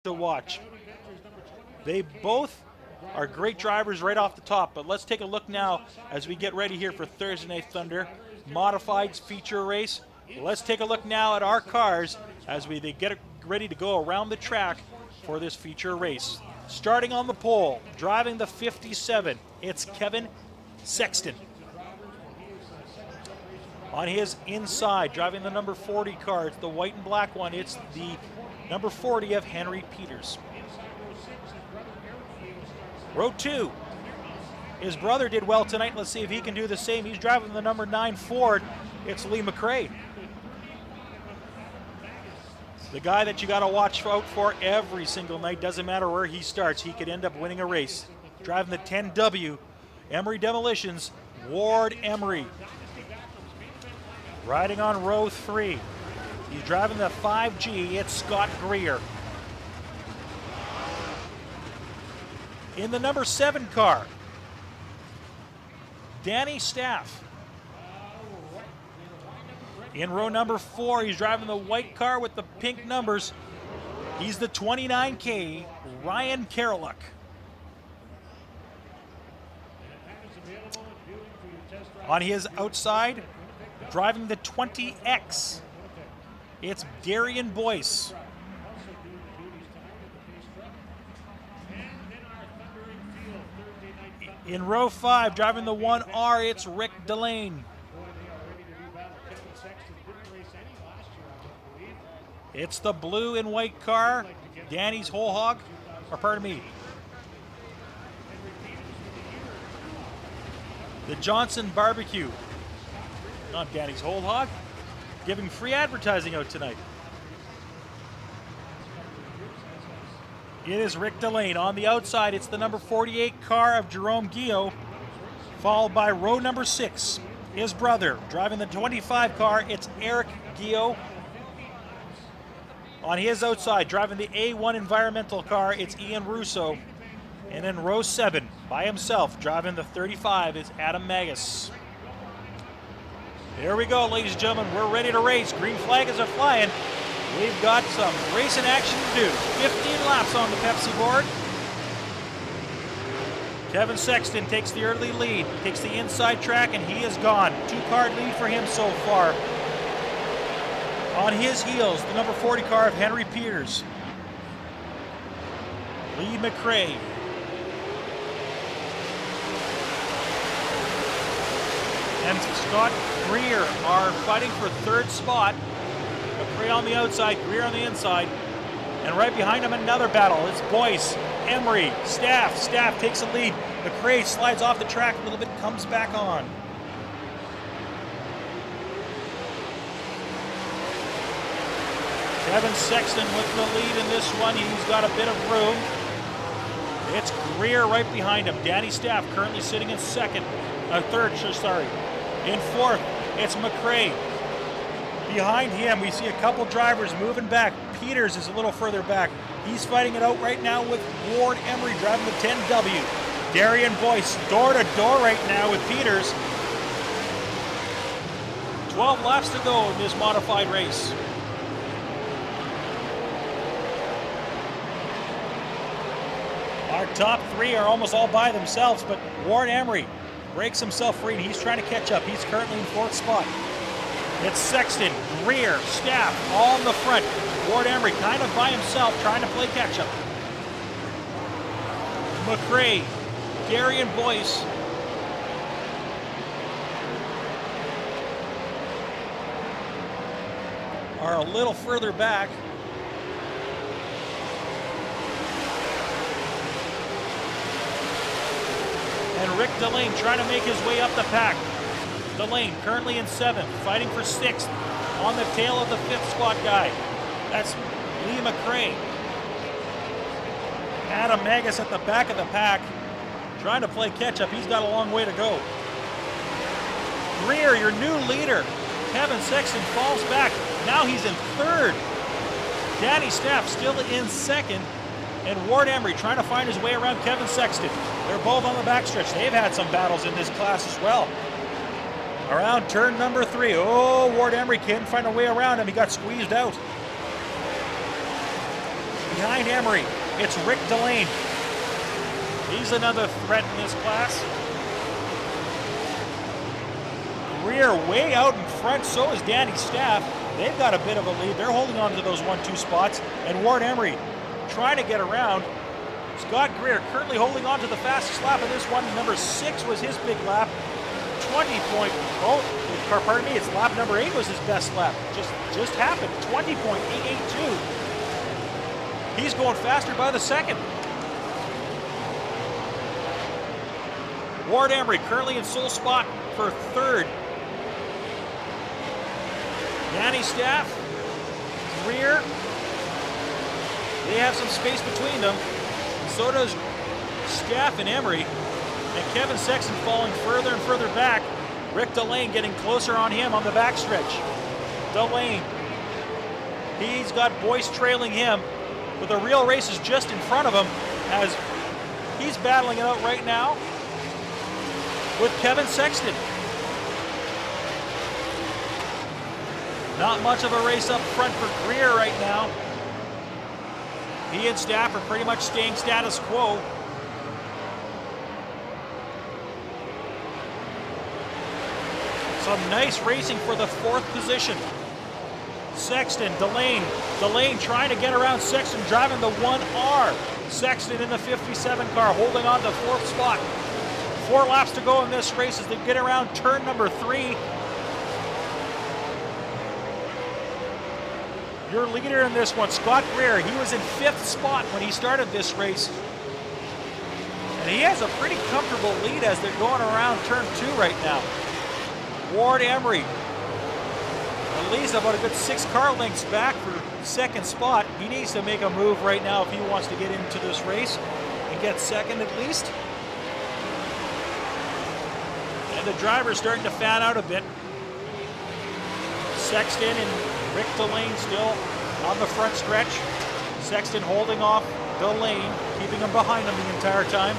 to watch. They both are great drivers right off the top, but let's take a look now as we get ready here for Thursday Night Thunder modified feature race. Let's take a look now at our cars as they get ready to go around the track for this feature race. Starting on the pole, driving the 57, it's Kevin Sexton. On his inside, driving the number 40 car, it's the white and black one, it's the number 40 of Henry Peters. Row 2, his brother did well tonight. Let's see if he can do the same. He's driving the number 9 Ford. It's Lee McRae. The guy that you got to watch out for every single night. Doesn't matter where he starts, he could end up winning a race. Driving the 10W, Emery Demolitions, Ward Emery. Riding on row 3, he's driving the 5G, it's Scott Greer. In the number 7 car, Danny Staff. In row number 4, he's driving the white car with the pink numbers. He's the 29K, Ryan Karoluk. On his outside, driving the 20X, it's Darian Boyce. In row 5, driving the 1R, it's Rick Delane. It's the blue and white car, Danny's Whole Hog, or pardon me, the Johnson Barbecue. Not Danny's Whole Hog, giving free advertising out tonight. It is Rick Delane. On the outside, it's the number 48 car of Jerome Guillot, followed by row number 6, his brother. Driving the 25 car, it's Eric Guillot. On his outside, driving the A1 environmental car, it's Ian Russo. And in row 7, by himself, driving the 35, is Adam Magus. There we go, ladies and gentlemen. We're ready to race. Green flag is flying. We've got some racing action to do. 15 laps on the Pepsi board. Kevin Sexton takes the early lead, takes the inside track, and he is gone. 2-car lead for him so far. On his heels, the number 40 car of Henry Peters. Lee McRae. And Scott Greer are fighting for 3rd spot. McRae on the outside, Greer on the inside. And right behind him, another battle. It's Boyce, Emery, Staff. Staff takes the lead. McRae slides off the track a little bit, comes back on. Kevin Sexton with the lead in this one. He's got a bit of room. It's Greer right behind him. Danny Staff currently sitting in 3rd, sorry. In 4th, it's McRae. Behind him, we see a couple drivers moving back. Peters is a little further back. He's fighting it out right now with Ward Emery driving the 10W. Darian Boyce door to door right now with Peters. 12 laps to go in this modified race. Our top 3 are almost all by themselves, but Ward Emery breaks himself free, and he's trying to catch up. He's currently in 4th spot. It's Sexton, Greer, Staff, all in the front. Ward Emery kind of by himself, trying to play catch-up. McRae, Darian Boyce. Are a little further back. And Rick Delane trying to make his way up the pack. Delane currently in 7th, fighting for 6th on the tail of the 5th spot guy. That's Lee McRae. Adam Magus at the back of the pack, trying to play catch-up. He's got a long way to go. Greer, your new leader. Kevin Sexton falls back. Now he's in 3rd. Danny Staff still in 2nd. And Ward Emery trying to find his way around Kevin Sexton. They're both on the backstretch. They've had some battles in this class as well. Around turn number 3. Oh, Ward Emery couldn't find a way around him. He got squeezed out. behind Emery, it's Rick Delane. He's another threat in this class. Greer way out in front, so is Danny Staff. They've got a bit of a lead. They're holding on to those 1-2 spots. And Ward Emery trying to get around. Scott Greer currently holding on to the fastest lap of this one. Number 6 was his big lap. 20 pardon me, it's lap number 8 was his best lap. Just happened. 20.882. He's going faster by the second. Ward Emery currently in sole spot for third. Danny Staff, Greer, they have some space between them. So does Staff and Emery. And Kevin Sexton falling further and further back. Rick Delane getting closer on him on the backstretch. Delane, he's got Boyce trailing him, but the real race is just in front of him as he's battling it out right now with Kevin Sexton. Not much of a race up front for Greer right now. He and Staff are pretty much staying status quo. Some nice racing for the 4th position. Sexton, Delane trying to get around Sexton, driving the 1R. Sexton in the 57 car, holding on to 4th spot. 4 laps to go in this race as they get around turn number 3. Your leader in this one, Scott Greer, he was in 5th spot when he started this race. And he has a pretty comfortable lead as they're going around turn 2 right now. Ward Emery, at least about a good 6 car lengths back for 2nd spot. He needs to make a move right now if he wants to get into this race and get 2nd at least. And the driver's starting to fan out a bit. Sexton and Rick Delane still on the front stretch. Sexton holding off Delane, keeping him behind him the entire time.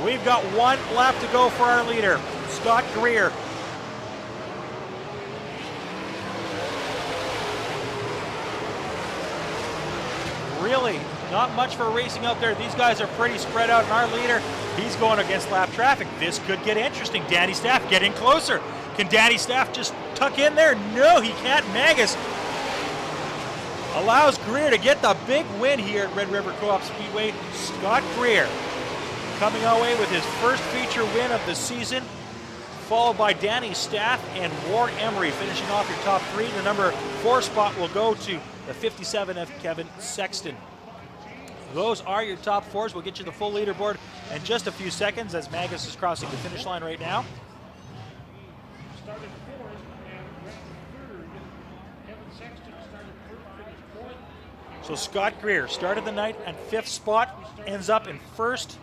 We've got 1 lap to go for our leader, Scott Greer. Really, not much for racing out there. These guys are pretty spread out, and our leader, he's going against lap traffic. This could get interesting. Danny Staff getting closer. Can Danny Staff just tuck in there? No, he can't. Magus allows Greer to get the big win here at Red River Co-op Speedway. Scott Greer coming away with his first feature win of the season, followed by Danny Staff and Ward Emery finishing off your top 3. The number 4 spot will go to the 57 of Kevin Sexton. Those are your top 4s. We'll get you the full leaderboard in just a few seconds as Magus is crossing the finish line right now. Started 4th and went 3rd. Kevin Sexton started 3rd, finished 4th. So Scott Greer started the night at 5th spot, ends up in 1st.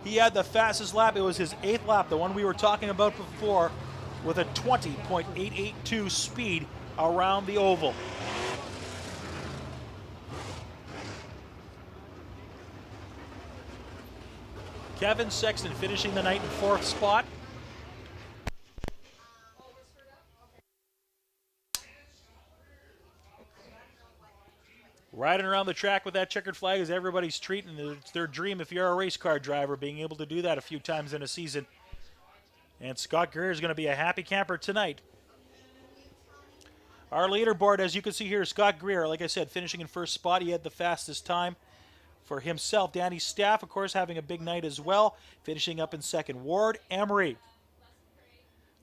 He had the fastest lap. It was his 8th lap, the one we were talking about before, with a 20.882 speed around the oval. Kevin Sexton finishing the night in 4th spot. Riding around the track with that checkered flag is everybody's treat, and it's their dream if you're a race car driver, being able to do that a few times in a season. And Scott Greer is going to be a happy camper tonight. Our leaderboard, as you can see here, Scott Greer, like I said, finishing in 1st spot. He had the fastest time for himself. Danny Staff, of course, having a big night as well, finishing up in 2nd. Ward Emery,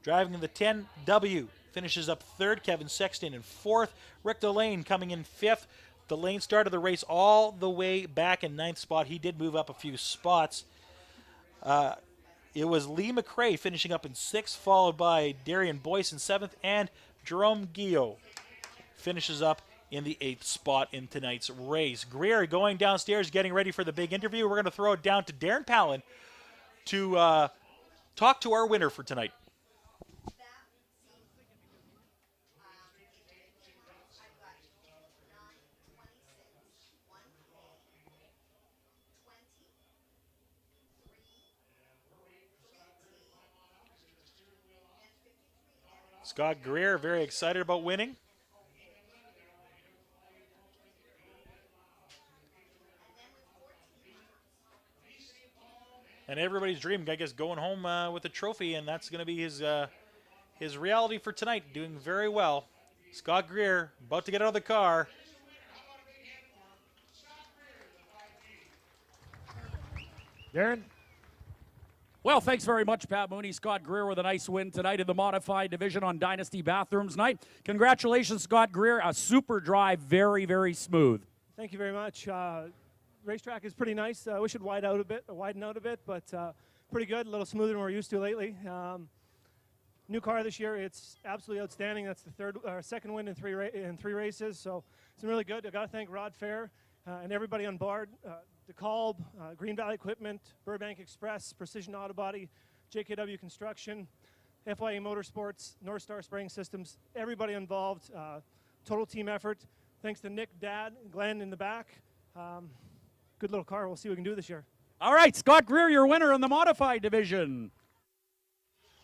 driving in the 10W, finishes up 3rd. Kevin Sexton in 4th. Rick Delane coming in 5th. Delane started the race all the way back in 9th spot. He did move up a few spots. It was Lee McRae finishing up in 6th, followed by Darian Boyce in 7th, and Jerome Guillot finishes up in the 8th spot in tonight's race. Greer going downstairs, getting ready for the big interview. We're going to throw it down to Darren Palin to talk to our winner for tonight. Scott Greer very excited about winning. And everybody's dream, I guess, going home with a trophy, and that's going to be his reality for tonight. Doing very well. Scott Greer about to get out of the car. Darren? Well, thanks very much, Pat Mooney. Scott Greer with a nice win tonight in the modified division on Dynasty Bathrooms night. Congratulations, Scott Greer. A super drive, very, very smooth. Thank you very much. Racetrack is pretty nice. I wish it widen out a bit, but pretty good. A little smoother than we're used to lately. New car this year. It's absolutely outstanding. That's the second win in three races. So it's been really good. I got to thank Rod Fair and everybody on board. DeKalb, Green Valley Equipment, Burbank Express, Precision Auto Body, JKW Construction, FYA Motorsports, North Star Spraying Systems, everybody involved. Total team effort. Thanks to Nick, Dad, Glenn in the back. Good little car. We'll see what we can do this year. All right, Scott Greer, your winner in the modified division.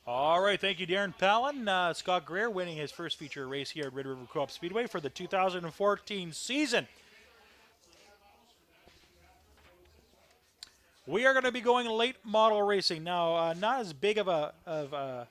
All right, thank you, Darren Palin. Scott Greer winning his first feature race here at Red River Co-op Speedway for the 2014 season. We are going to be going late model racing now. Not as big of a